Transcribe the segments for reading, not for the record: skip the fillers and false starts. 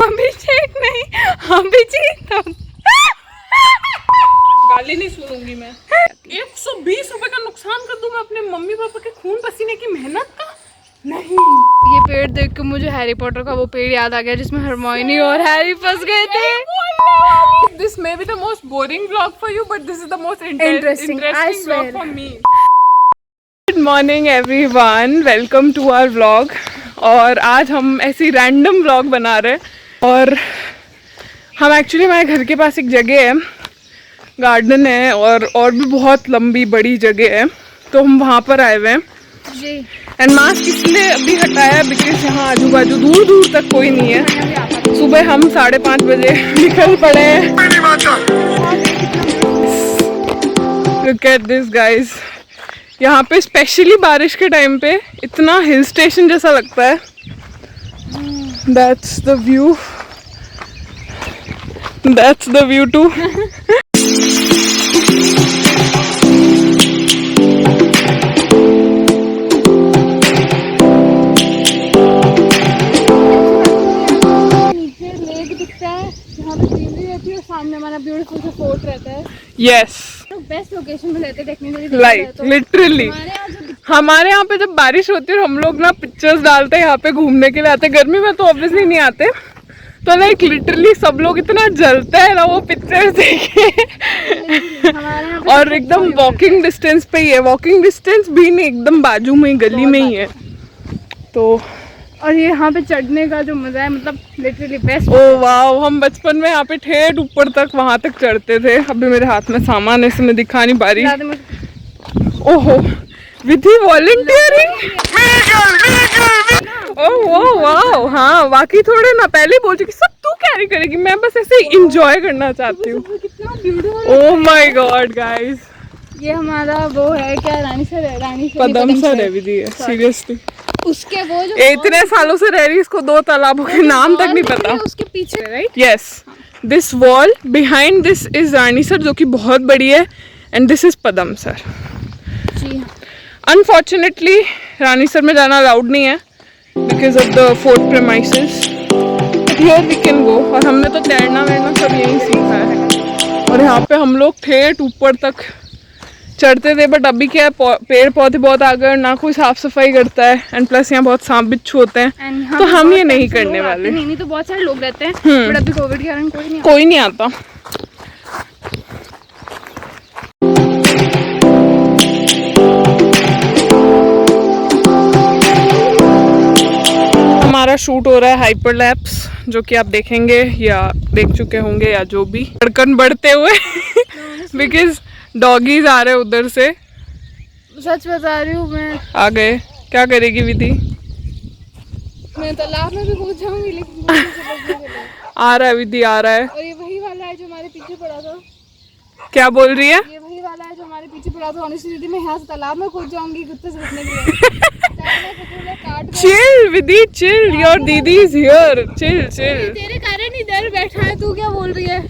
अभिषेक नहीं, अभिजीत। गाली नहीं सुनूंगी मैं। 120 रुपए का नुकसान कर दूं मैं अपने मम्मी पापा के खून पसीने की मेहनत का? नहीं। ये पेड़ देख के मुझे हैरी पॉटर का वो पेड़ याद आ गया जिसमें हरमाइनी और हैरी फंस गए थे। This may be the most boring vlog for you, but this is the most interesting vlog for me. Good morning everyone, welcome to our vlog। और आज हम ऐसी रैंडम व्लॉग बना रहे हैं और हम एक्चुअली हमारे घर के पास एक जगह है, गार्डन है और भी बहुत लंबी बड़ी जगह है, तो हम वहाँ पर आए हुए हैं जी। एंड मास्क इसलिए अभी हटाया बिकॉज यहाँ आजू बाजू दूर दूर तक कोई नहीं है। सुबह हम 5:30 बजे निकल पड़े हैं। Look at this guys, यहाँ पे स्पेशली बारिश के टाइम पे इतना हिल स्टेशन जैसा लगता है। That's the view. That's the view too. नीचे लेक दिखता है जहाँ पे ग्रीनरी रहती है और सामने हमारा ब्यूटीफुल सा फोर्ट रहता है। Yes. बेस्ट लोकेशन पे रहते देखने के लिए। लाइक लिटरली हमारे यहाँ पे जब बारिश होती है और हम लोग ना पिक्चर्स डालते हैं यहाँ पे घूमने के लिए आते हैं। गर्मी में तो ऑब्वियसली नहीं आते, तो लाइक लिटरली सब लोग इतना जलते हैं ना वो पिक्चर्स देखे। और एकदम वॉकिंग डिस्टेंस पे ही है, वॉकिंग डिस्टेंस भी नहीं, एकदम बाजू में ही गली में ही है। तो और ये यहाँ पे चढ़ने का जो मजा है मतलब लिटरली बेस्ट। ओ वाह, हम बचपन में यहाँ पे ठेठ ऊपर तक वहां तक चढ़ते थे। अभी मेरे हाथ में सामान है, इसे मैं दिखा नहीं पा रही। ओहो, विधि वॉलंटियरिंग। ओह वाह, हाँ वाकई थोड़े ना पहले बोल चुकी सब तू कैरी करेगी, मैं बस ऐसे इंजॉय करना चाहती हूँ। ओह माय गॉड गाइस, ये हमारा वो है क्या, रानीसर है, रानीसर पदमसर है विधि है। सीरियसली उसके वो जो इतने सालों से रह रही, इसको 2 तालाबों के नाम तक नहीं पता। उसके पीछे right, yes, this wall behind this is Ranisar जो कि बहुत बड़ी है, and this is Padamsar ji. Unfortunately Ranisar में जाना अलाउड नहीं है because of the fort premises, but here we can go. और हमने तो तैरना वैरना सब यहीं सीखा है और यहाँ पे हम लोग ठेठ ऊपर तक चढ़ते थे। बट अभी क्या है, पेड़ पौधे बहुत आ गए, ना कोई साफ सफाई करता है, एंड प्लस यहाँ बहुत सांप बिच्छू होते हैं, तो हम ये नहीं करने वाले। नहीं तो बहुत सारे लोग रहते हैं, बट अभी कोविड के कारण कोई नहीं आता। हमारा शूट हो रहा है हाइपरलैप्स, जो कि आप देखेंगे या देख चुके होंगे या जो भी, धड़कन बढ़ते हुए बिकॉज डॉगीज आ रहे उधर से। सच बता रही हूँ मैं, आ गए। क्या करेगी विधि? मैं तालाब में भी कूद जाऊंगी लेकिन आ रहा है विधि, आ रहा है। और ये वही वाला है जो हमारे पीछे पड़ा था। क्या बोल रही है? ये वही वाला है जो हमारे पीछे पड़ा था। ऑनेस्टली दीदी, मैं यहाँ से तालाब में कूद जाऊंगी कुत्ते से बचने के लिए। चिल विधि, चिल, योर दीदी इज हियर, चिल चिल। तेरे कारण ही डर बैठा है, तू क्या बोल रही है?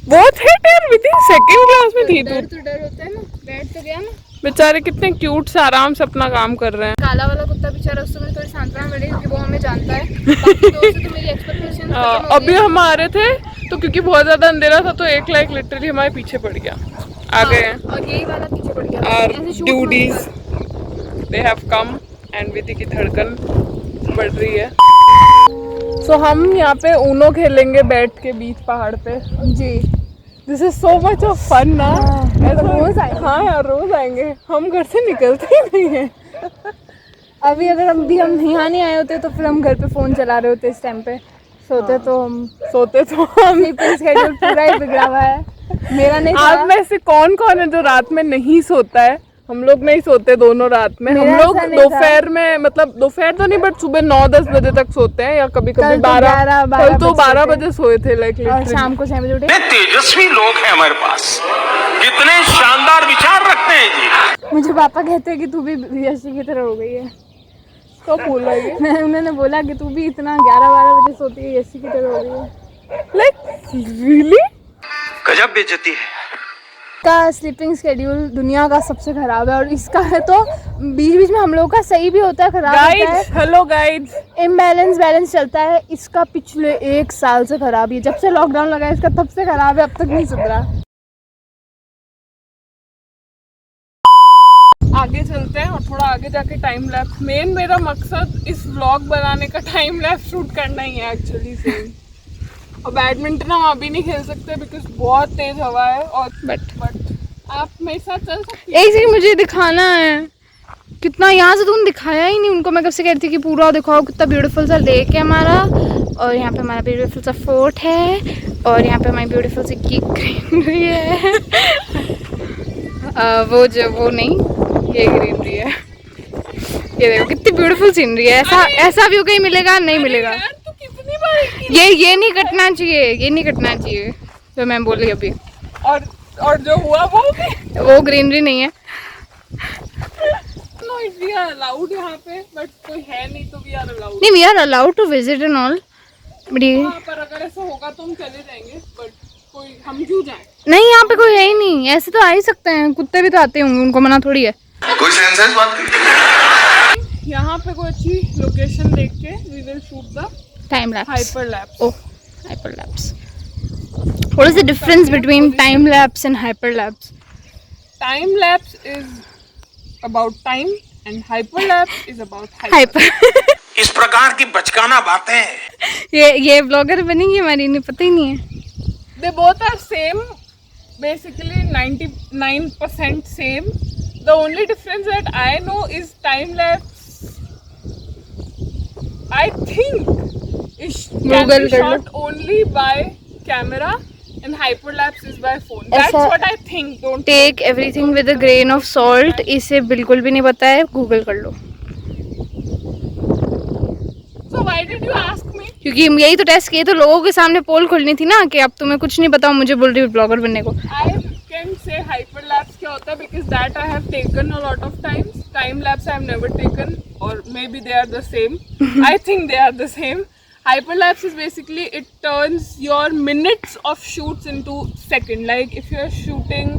बहुत है डर विधि, सेकंड क्लास में थी तू। तो डर होता है ना, बैठ तो गया ना। बेचारे कितने क्यूट से आराम से अपना काम कर रहे हैं। काला वाला कुत्ता बेचारा, उससे मुझे थोड़ी सांत्वना मिली क्योंकि वो हमें जानता है। बाकी दो से तो मेरी एक्सपेक्टेशन अभी हम आ रहे थे तो क्योंकि बहुत ज्यादा अंधेरा था तो एक लाइक लिटरली हमारे पीछे पड़ गया, आ गए हैं। और यही वाला पीछे पड़ गया। और ड्यूडीज दे हैव कम एंड विधि की धड़कन बढ़ रही है। सो हम यहाँ पे ऊनो खेलेंगे बैठ के बीच पहाड़ पे जी। This is so much of fun ना। रोज आएंगे। हाँ यार रोज आएंगे, हम घर से निकलते ही नहीं है। अभी अगर हम यहाँ नहीं आए होते तो फिर हम घर पे फोन चला रहे होते इस टाइम पे। सोते तो हम स्केड्यूल पूरा ही बिगड़ा हुआ है मेरा। नहीं आप में से कौन कौन है जो रात में नहीं सोता है? हम लोग नहीं सोते दोनों रात में। हम लोग दोपहर में, मतलब दोपहर तो नहीं बट सुबह 9-10 बजे तक सोते हैं, या कभी कभी 12 बजे सोए थे लाइक। शाम को 6 बजे उठे। तेजस्वी लोग हैं हमारे पास, कितने शानदार विचार रखते हैं जी। मुझे पापा कहते हैं कि तू भी यशी की तरह हो गई है। तो बोल रही है, मैं उन्होंने बोला कि तू भी इतना 11-12 बजे सोती है, यशी की तरह हो गई है। लाइक रियली गजब बेइज्जती है, का स्लीपिंग स्केड्यूल दुनिया का सबसे खराब है, और इसका है तो बीच बीच में हम लोगों का सही भी होता है, खराब होता है। हेलो गाइड्स, इम्बैलेंस बैलेंस चलता है। इसका पिछले 1 साल से खराब है, जब से लॉकडाउन लगा है इसका तब से खराब है, अब तक नहीं सुधरा। आगे चलते हैं और थोड़ा आगे जाके टाइम लैप्स। मेन मेरा मकसद इस व्लॉग बनाने का टाइम लैप्स शूट करना ही है एक्चुअली से। और बैडमिंटन हम अभी नहीं खेल सकते बिकॉज बहुत तेज हवा है, और बट आप मेरे साथ चल सकते हैं। एक चीज मुझे दिखाना है, कितना यहाँ से तुमने दिखाया ही नहीं उनको। मैं कब से कह रही थी कि पूरा दिखाओ, कितना ब्यूटीफुल सा लेक है हमारा, और यहाँ पे हमारा ब्यूटीफुल सा फोर्ट है, और यहाँ पे हमारी ब्यूटीफुल सी ग्रीनरी है। वो नहीं, ये ग्रीनरी है। ये देखो कितनी ब्यूटीफुल सीनरी है। ऐसा व्यू कहीं मिलेगा नहीं मिलेगा। ये नहीं कटना चाहिए, ये नहीं कटना चाहिए जो मैं बोली अभी। और जो हुआ वो ग्रीनरी नहीं है। नो, वी आर अलाउड यहाँ पे, बट कोई है नहीं तो वी आर अलाउड। नहीं, we are allowed to visit and all, but पर अगर ऐसा होगा तो हम चले जाएंगे, बट कोई हम क्यों जाएं? नहीं, यहाँ पे कोई है ही नहीं। ऐसे तो आ ही सकते हैं, कुत्ते भी तो आते होंगे, उनको मना थोड़ी है। कोई सेंस है इस बात की? यहाँ पे कोई अच्छी लोकेशन देख के we will shoot the time lapse. hyperlapse. Oh, hyperlapse. What is the difference between time lapse and hyperlapse? Time lapse is about time and hyperlapse is about Hyper. इस प्रकार की बचकाना बातें ये ब्लॉगर बनेंगी हमारी, नहीं पता ही नहीं है। They both are same, basically 99% same. The only difference that I know is time lapse, I think, can be shot only by camera and hyperlapse is by phone. That's what I think. Don't take everything with a grain of salt. इसे बिल्कुल भी नहीं पता है, Google कर लो। So why did you ask me? क्योंकि यही तो टेस्ट किए तो लोगों के सामने पोल खोलनी थी ना, कि अब तुम्हें कुछ नहीं पता, मुझे बोल रही हो ब्लॉगर बनने को। I can say hyperlapse क्या होता है because that I have taken a lot of times. Time lapse I have never taken, or maybe they are the same. I think they are the same. Hyperlapse is basically it turns your minutes of shoots into second. Like if you are shooting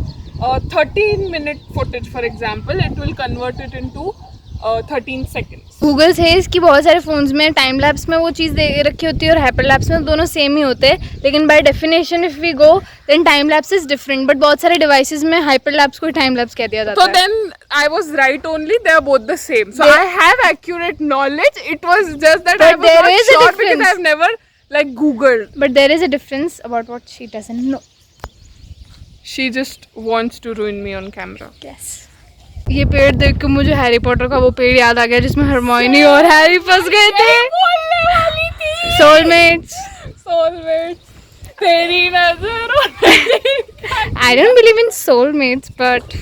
13-minute footage, for example, it will convert it into 13 seconds. Google says कि बहुत सारे phones में time lapse में वो चीज़ दे रखी होती है और हाइपर लैप्स में दोनों सेम ही होते हैं, लेकिन by definition if we go then time lapse is different. But बहुत सारे डिवाइसेस में हाइपर लैप्स को टाइम लैप्स कह दिया जाता है। So then I was right only. They are both the same. So I have accurate knowledge. It was just that I was not sure because I've never like Googled. But there is a difference about what she doesn't know. She just wants to ruin me on camera. Yes. ये पेड़ देख के मुझे Harry Potter का वो पेड़ याद आ गया जिसमें हरमाइनी और हैरी फंस गए थे। सोलमेट्स। तेरी नजर। I don't believe in soulmates, but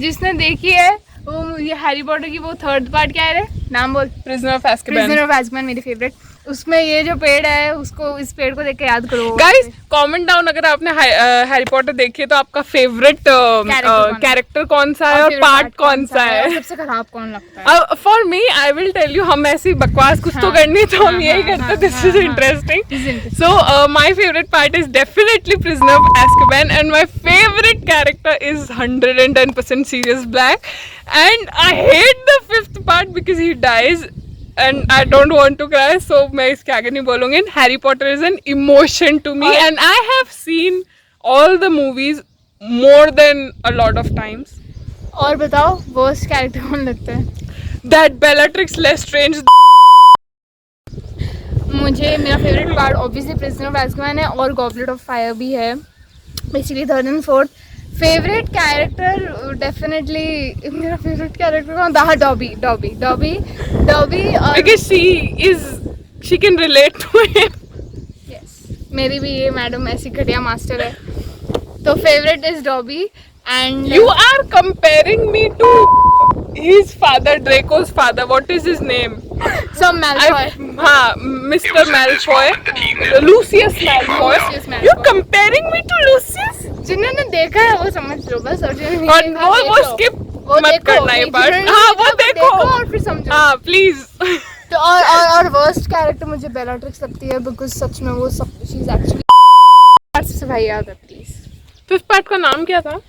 जिसने देखी है वो ये हैरी पॉटर की वो थर्ड पार्ट क्या है, नाम बोल। Prisoner of Azkaban मेरी फेवरेट। उसमें ये जो पेड़ है उसको, इस पेड़ को देख के याद करो। गाइस कमेंट डाउन अगर आपने हैरी पॉटर देखी है तो आपका फेवरेट कैरेक्टर कौन सा है और पार्ट कौन सा है, सबसे खराब कौन लगता है। For me I will tell you, हम ऐसी बकवास कुछ तो करनी तो हम यही करते। This is interesting. So my favourite part is definitely prisoner of Azkaban and my favourite character is 110% Sirius Black and I hate the 5th part because he dies and I don't want to cry, so मैं इसके आगे नहीं बोलूँगी। Harry Potter is an emotion to me and I have seen all the movies more than a lot of times. और बताओ worst character कौन लगता है? That Bellatrix Lestrange. मुझे मेरा favourite part obviously prisoner of Azkaban है और goblet of fire भी है। Basically 3rd and 4th favourite character definitely मेरा फेवरेट कैरेक्टर कौन था? Dobby Because she can relate to him. Yes, मेरी भी ये मैडम ऐसी घटिया मास्टर है, तो favourite is dobby. And You are comparing me to his father, Draco's father. What is his name? Some Malfoy. हाँ, Mr. Malfoy, Lucius Malfoy. You're comparing me to Lucius? जिन्होंने देखा है वो समझ लो बस, और जिन्होंने और वो skip मत करना ये part. हाँ वो देखो और फिर समझो। हाँ please. तो और वर्स्ट कैरेक्टर मुझे बेलाट्रिक्स लगती है बिकॉज सच में वो सब शी इज एक्चुअली सबसे भाई याद है प्लीज। 5th पार्ट का नाम क्या था?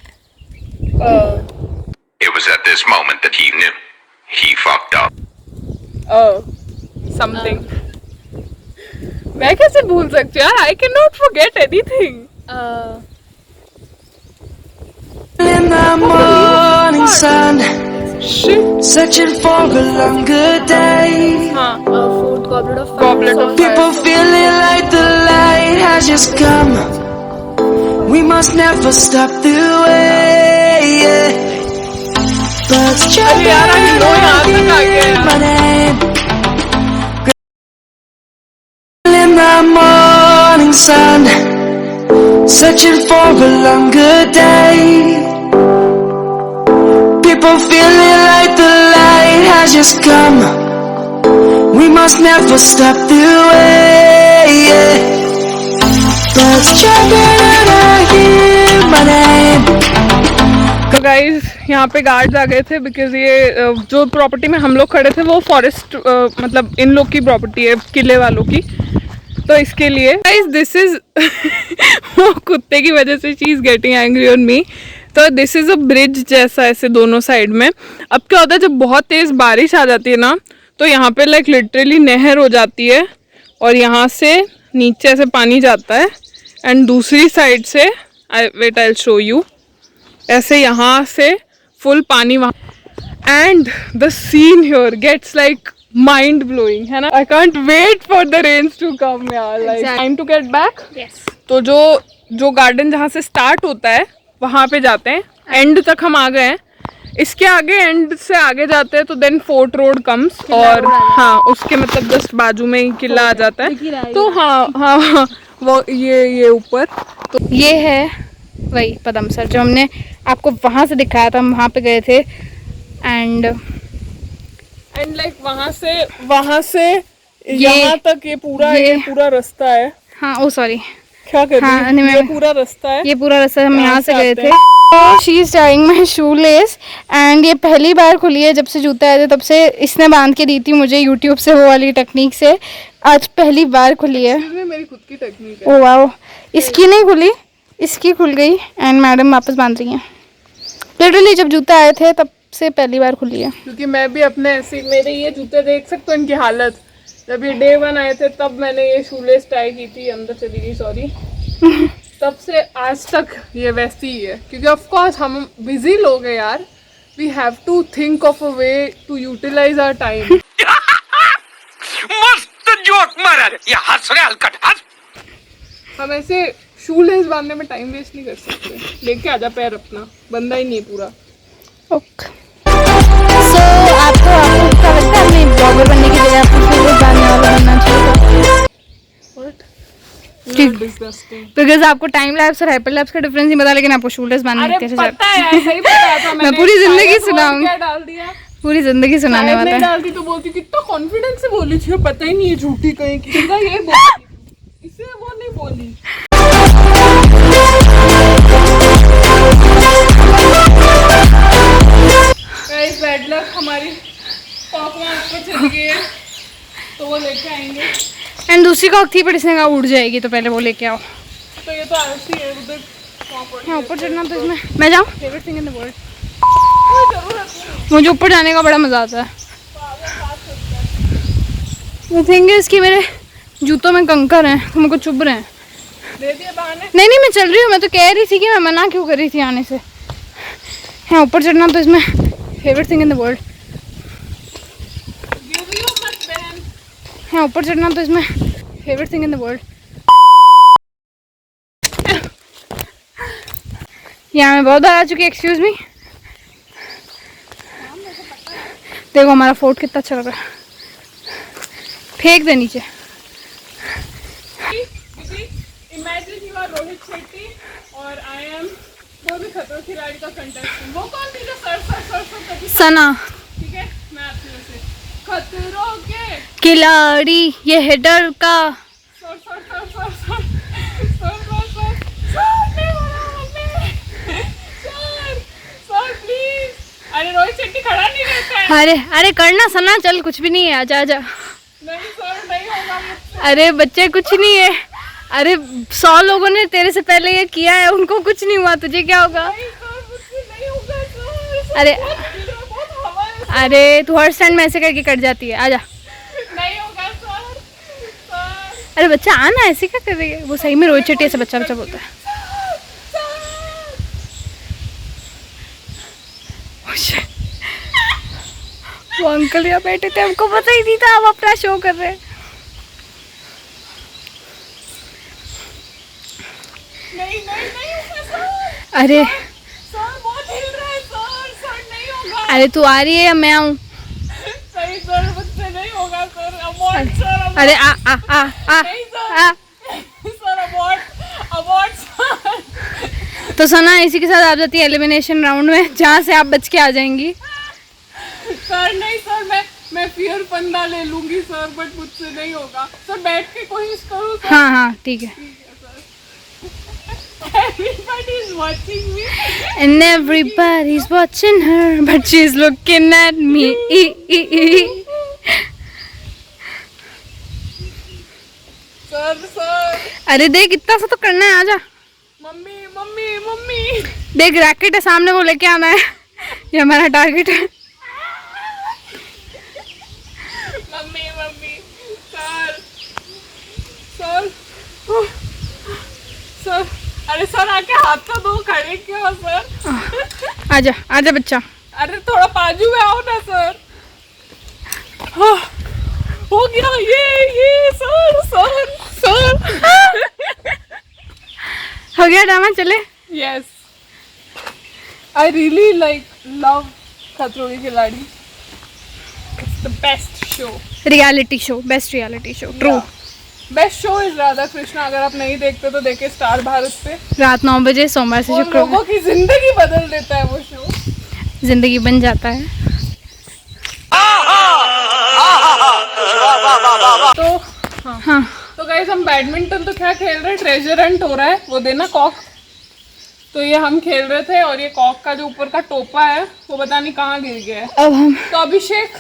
It was at this moment that he knew he fucked up. Something मैं कैसे भूल सकती हूँ यार, I can not forget anything. In the morning sun, searching for a longer day. food goblet of Goblet of People feeling like the light has just come. We must never stop the way. Birds अरे यार I know यहाँ तक आ गया यार। my name. In the morning sun, searching for a longer day. People feeling like the light has just come. We must never stop the way. Birds chirping and I hear my name. तो guys यहाँ पे guards आ गए थे because ये जो property में हम लोग खड़े थे वो फॉरेस्ट मतलब इन लोग की प्रॉपर्टी है, किले वालों की। तो इसके लिए गाइज दिस इज वो कुत्ते की वजह से she is getting angry on me. तो दिस इज अ ब्रिज जैसा ऐसे दोनों साइड में। अब क्या होता है जब बहुत तेज बारिश आ जाती है ना तो यहाँ पे लाइक लिटरली नहर हो जाती है और यहाँ से नीचे से पानी जाता है एंड दूसरी साइड से wait I will show you, ऐसे यहाँ से फुल पानी वहाँ and the scene here gets like mind blowing है ना। I can't wait for the rains to come यार, like time to get back. तो जो गार्डन जहाँ से स्टार्ट होता है वहाँ पे जाते हैं, एंड तक हम आ गए हैं। इसके आगे एंड से आगे जाते हैं तो देन फोर्ट रोड कम्स और हाँ उसके मतलब जस्ट बाजू में ही किला आ जाता है। तो हाँ वो ये ऊपर तो ये है वही पदमसर जो हमने आपको वहाँ से दिखाया था, हम वहाँ पे गए थे। एंड लाइक वहाँ से यहाँ तक ये पूरा रास्ता है। हाँ ओ सॉरी क्या कर रही हाँ, है? नहीं, ये पूरा रास्ता है, ये पूरा रास्ता हम यहाँ से गए थे। आते she is tying my shoe less and ये पहली बार खुली है जब से जूते आए थे, तब से इसने बांध के दी थी मुझे यूट्यूब से वो वाली टेक्निक से। आज पहली बार खुली है। ये मेरी खुद की टेक्निक है। ओ वाओ, इसकी नहीं खुली, इसकी खुल गई एंड मैडम वापस बांध रही हैं। लिटरली जब जूते आए थे तब से पहली बार खुली है। क्योंकि मैं भी अपने ऐसे मेरे ये जूते देख सकते हो इनकी हालत। जब ये डे 1 आए थे तब मैंने ये शूलेस टाई की थी, अंदर चली गई सॉरी। तब से आज तक ये वैसी ही है क्योंकि ऑफ कोर्स हम बिजी लोग हैं यार। We have to think of a way to utilise our time. मस्त जोक मारा रे, ये हंस रहे हलकट हंस। हम ऐसे शूलेस बांधने में टाइम वेस्ट नहीं कर सकते। लेके आजा पैर अपना, बंदा ही नहीं है पूरा। ओके सो आपको क्या लगता है अपने ब्लॉगर बनने की जगह आपको शूलेस बांधने वाला बनना चाहिए? बिकॉज आपको टाइम लैप्स और हाइपर लैप्स का डिफरेंस नहीं पता, लेकिन आपको शूलेस बांधने कैसे पता है, सही बताया था मैं पूरी जिंदगी सुनाऊंगी, क्या डाल दिया पूरी जिंदगी सुनाने वाला है। डालती तो बोलती कितना कॉन्फिडेंस से बोली थी, पता ही नहीं है झूठी कहीं की। सीधा ये बोली, इसे वो नहीं बोली। गाइस बैड लक, हमारी पापा ऊपर चली गई है तो वो लेके आएंगे। एंड दूसरी कॉक थी पर इसने कहा उड़ जाएगी तो पहले वो लेके आओ। तो ये तो ऐसी है उधर हाँ ऊपर चढ़ना तो इसमें मैं जाऊँ। Favourite thing in the world, मुझे ऊपर जाने का बड़ा मजा आता है। वो थिंग है इसकी मेरे जूतों में कंकर हैं तो मेरे को चुभ रहे हैं। दे दिए बहाने। नहीं मैं चल रही हूँ, मैं तो कह रही थी कि मैं मना क्यों कर रही थी आने से। हाँ ऊपर चढ़ना तो इसमें favourite thing in the world. हाँ ऊपर चढ़ना तो इसमें favourite thing in the world. यहाँ मैं बहुत बार आ चुकी, एक्सक्यूज मी। देखो हमारा फोर्ट कितना अच्छा लग रहा है, फेंक दे नीचे। Imagine you are Rohit Shetty और आई एम वो भी खतरों के खिलाड़ी का कंटेस्टेंट। वो कौन थी जो सर सना, ठीक है मैं आपकी वजह से खतरों के खिलाड़ी ये है डर का प्लीज। अरे रोहित शेट्टी खड़ा नहीं रहता है। अरे करना सना, चल कुछ भी नहीं है, आजा आजा। नहीं सर नहीं होगा मुझसे। अरे बच्चे कुछ नहीं है, अरे 100 लोगों ने तेरे से पहले ये किया है, उनको कुछ नहीं हुआ, तुझे क्या होगा? नहीं सर मुझसे नहीं होगा अरे अरे तू हर स्टैंड में ऐसे करके कट जाती है, आजा। नहीं होगा सर। अरे बच्चा आना, ऐसे क्या कर रही है? वो सही में रोहित शेट्टी ऐसे बच्चा बच्चा बोलता है। वो अंकल यहाँ बैठे थे, हमको पता ही नहीं था हम अपना शो कर रहे हैं। नहीं होगा सर। अरे सर बहुत हिल रहा है सर नहीं होगा। अरे तू आ रही है या मैं आऊँ? सही सर, मुझसे नहीं होगा सर। Abort sir. अरे आ नहीं सर। Sir abort sir. तो सना इसी के साथ आप जाती है एलिमिनेशन राउंड में, जहाँ से आप बच के आ जाएंगी। सर नहीं सर, मैं फियर फंदा ले लूंगी सर, बट मुझसे नहीं होगा सर। बैठ के कोशिश करूँ सर। हाँ ठीक है। Everybody is watching me. And everybody's watching her, but she's looking at me. Sir अरे देख, इतना सा तो करना है, आजा। मम्मी देख रैकेट है सामने, वो लेके आना है, ये हमारा टारगेट है। मम्मी सर अरे सर आके हाथ तो दो, खड़े क्यों सर? आजा बच्चा। अरे थोड़ा बाजू में आओ ना सर। हो गया ये सर। हो गया ड्रामा, चले। यस, आई रियली लव खतरों के खिलाड़ी। It's the best show, reality show, best reality show, true. Best show is Radha Krishna. अगर आप नहीं देखते तो देखे स्टार भारत पे, रात 9 बजे सोमवार से और शुक्रवार। लोगों की जिंदगी बदल देता है वो शो, जिंदगी बन जाता है। तो हाँ तो गाइस हम बैडमिंटन तो क्या खेल रहे हैं, ट्रेजर हंट हो रहा है, वो देना कॉक। तो ये हम खेल रहे थे और ये कॉक का जो ऊपर का टोपा है वो पता नहीं कहाँ गिर गया है। अब हम तो अभिषेक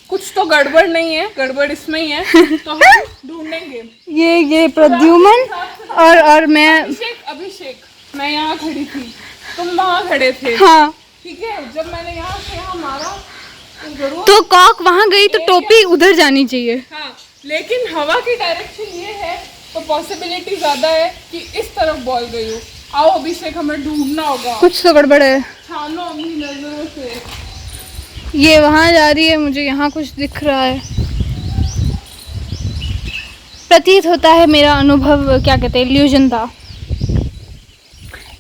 कुछ तो गड़बड़ नहीं है, गड़बड़ इसमें ही है, तो हम ढूंढेंगे। ये प्रद्युमन और मैं। अभिषेक मैं यहाँ खड़ी थी, तुम वहाँ खड़े थे, हाँ ठीक है। जब मैंने यहाँ से यहाँ मारा तो जरूर, तो कॉक वहाँ गई तो टोपी उधर जानी चाहिए। हाँ, लेकिन हवा की डायरेक्शन ये है तो पॉसिबिलिटी ज्यादा है कि इस तरफ बॉल गई हो। आओ अभिषेक, हमें ढूंढना होगा, कुछ तो गड़बड़ है। छानो अपनी नजरों से। ये वहाँ जा रही है, मुझे यहाँ कुछ दिख रहा है, प्रतीत होता है। मेरा अनुभव क्या कहते हैं, इल्यूजन था,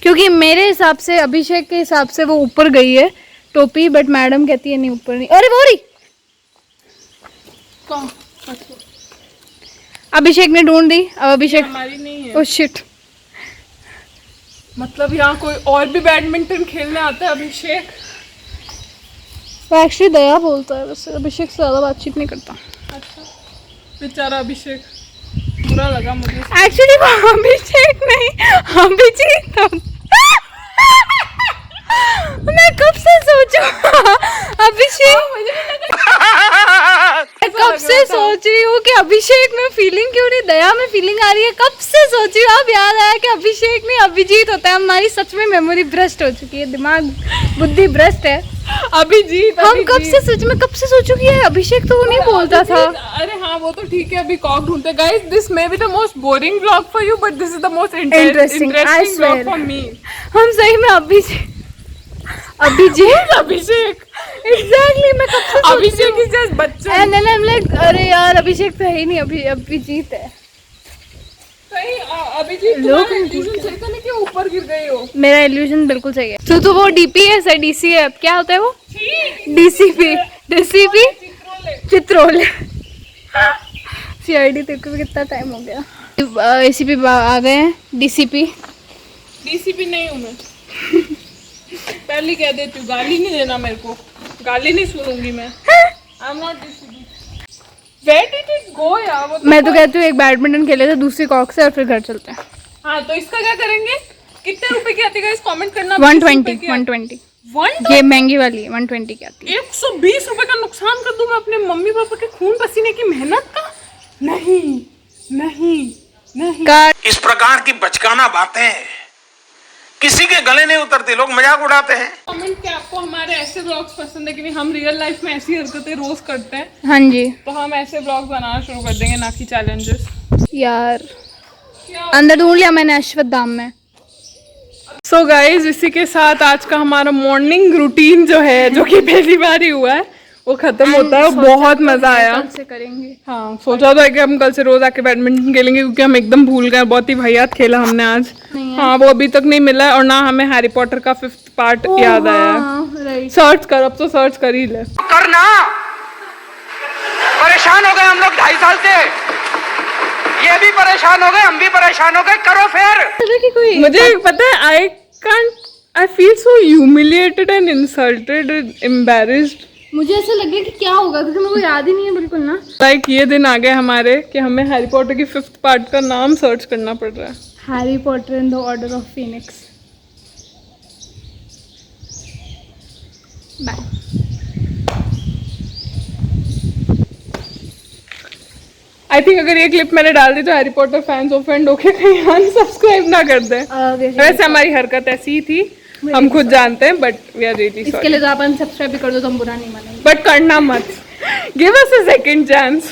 क्योंकि मेरे हिसाब से, अभिषेक के हिसाब से वो ऊपर गई है टोपी, बट मैडम कहती है नहीं ऊपर नहीं। अरे वो रही, कौन? अभिषेक ने ढूंढ दी। अब अभिषेक, हमारी नहीं है। ओह शिट, मतलब यहाँ कोई और भी बैडमिंटन खेलने आता है अभिषेक? वो एक्चुअली दया बोलता है, बस अभिषेक से ज़्यादा बातचीत नहीं करता। अच्छा, बेचारा अभिषेक, बुरा लगा मुझे। एक्चुअली वो अभिषेक नहीं, अभिजीत। मैं कब से सोचूं अभिषेक, मैं कब से सोच रही हूँ कि अभिषेक में फीलिंग क्यों नहीं, दया में फीलिंग आ रही है, कब से सोच रही हूँ। अब याद आया कि अभिषेक नहीं अभिजीत होता है। हमारी सच में मेमोरी भ्रष्ट हो चुकी है, दिमाग बुद्धि भ्रष्ट है। अभिजीत, हम कब से सोचूं कि अभिषेक तो वो नहीं बोलता था। अरे हाँ, वो तो ठीक है, अभी कॉक ढूंढते। Guys, this may be the most boring vlog for you, but this is the most Interesting, I interesting vlog swear. For me. हम सही में अभिजीत एग्जैक्टली, मैं कब से अभिषेक इज जस्ट बच्चा। And then I am like, अरे यार अभिषेक तो है ही नहीं, अभिजीत है। सही, अभिजीत, तुम्हारा illusion सही था ना कि ऊपर गिर गई हो? मेरा इल्यूजन बिल्कुल सही है। तो वो डीपी है सर, डीसी है, अब क्या होता है वो, डीसीपी चित्रोले। सीआईडी तेरे को भी कितना टाइम हो गया। एसीपी आ गए हैं, डीसीपी नहीं हूँ मैं। पहले कह देती हूँ, गाली नहीं देना मेरे को, गाली नहीं सुनूंगी मैं। I am not DCP. Where did it go यार? वो मैं तो कहती हूँ एक बैडमिंटन खेले थे दूसरी कॉक से और फिर घर चलते हैं। हाँ, तो इसका क्या करेंगे? कितने रुपए की आती है गाइस, कमेंट करना। 120 ये महंगी वाली है, 120 की आती है। 120 रुपए का नुकसान कर दूं मैं अपने मम्मी पापा के खून पसीने की मेहनत का? नहीं। इस प्रकार की बचकाना बातें किसी के गले नहीं उतरते, लोग मजाक उड़ाते हैं। कमेंट क्या आपको हमारे ऐसे ब्लॉग्स पसंद है कि नहीं, हम रियल लाइफ में ऐसी हरकतें रोज करते हैं, हाँ जी तो हम ऐसे ब्लॉग बनाना शुरू कर देंगे, ना कि चैलेंजेस। यार, अंदर ढूंढ लिया मैंने अश्वत्थाम में। सो गाइज, इसी के साथ आज का हमारा मॉर्निंग रूटीन जो है, जो कि पहली बार ही हुआ है, वो खत्म होता है। और बहुत मजा आया। कल से करेंगे। हाँ, सोचा तो है कि हम कल से रोज आके बैडमिंटन खेलेंगे, क्योंकि हम एकदम भूल गए। बहुत ही वाहियात खेला हमने आज। हाँ, वो अभी तक नहीं मिला है, और ना हमें हैरी पॉटर का 5th पार्ट याद आया। राइट। सर्च कर, अब तो सर्च कर ही ले। करना परेशान हो गए हम लोग 2.5 साल से, ये भी परेशान हो गए, हम भी परेशान हो गए, करो फिर। मुझे पता है, I feel so humiliated and insulted and embarrassed. मुझे ऐसा लग रहा है कि क्या होगा, क्योंकि मेरे को याद ही नहीं है बिल्कुल ना। लाइक ये दिन आ गए हमारे कि हमें हैरी पॉटर की 5th पार्ट का नाम सर्च करना पड़ रहा है। Harry Potter and the Order of Phoenix. Bye. I think अगर ये क्लिप मैंने डाल दी तो हैरी पॉटर फैंस ऑफेंड होके कहीं अनसब्सक्राइब ना कर दें। वैसे हमारी हरकत ऐसी ही थी, हम खुद जानते हैं, बट वी आर रियली इसके सॉरी। लिए तो आप अनसब्सक्राइब भी कर दो तो हम बुरा नहीं मानेंगे। बट करना मत, give us a second chance.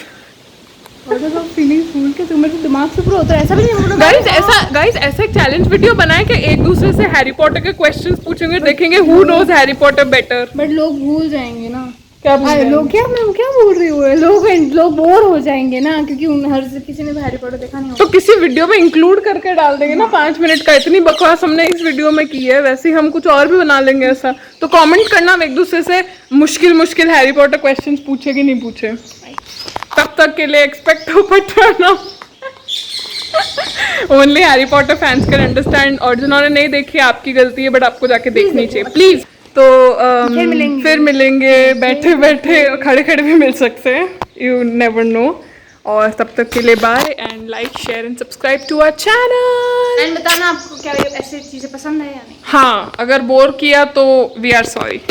Order of Phoenix भूल के तुम्हारे दिमाग से पूरा होता है, ऐसा भी नहीं बोलो। गाइस ऐसा एक चैलेंज वीडियो बनाए कि एक दूसरे से हैरी पॉटर के क्वेश्चंस पूछेंगे, देखेंगे who knows Harry Potter better. But लोग भूल जाएंगे ना। क्या बोल रहे हैं? लोग मैं क्या बोल रही हूँ, लोग बोर हो जाएंगे ना, क्योंकि हर किसी ने तो हैरी पॉटर देखा नहीं होगा। तो किसी वीडियो में इंक्लूड करके डाल देंगे ना 5 मिनट का। इतनी बकवास हमने इस वीडियो में की है, वैसे ही हम कुछ और भी बना लेंगे ऐसा। तो कमेंट करना, हम एक दूसरे से मुश्किल हैरी पॉटर क्वेश्चंस पूछे कि नहीं पूछे। तब तक के लिए एक्सपेक्ट हो Patna only Harry Potter fans can understand. और जिन्होंने नहीं देखी, आपकी गलती है, बट आपको जाके देखनी चाहिए प्लीज। तो फिर मिलेंगे बैठे बैठे, और खड़े खड़े भी मिल सकते हैं, यू नेवर नो। और तब तक के लिए bye, and like, share and subscribe to our channel. And बताना आपको क्या ऐसी चीजें पसंद है या नहीं। हाँ, अगर बोर किया तो वी आर सॉरी।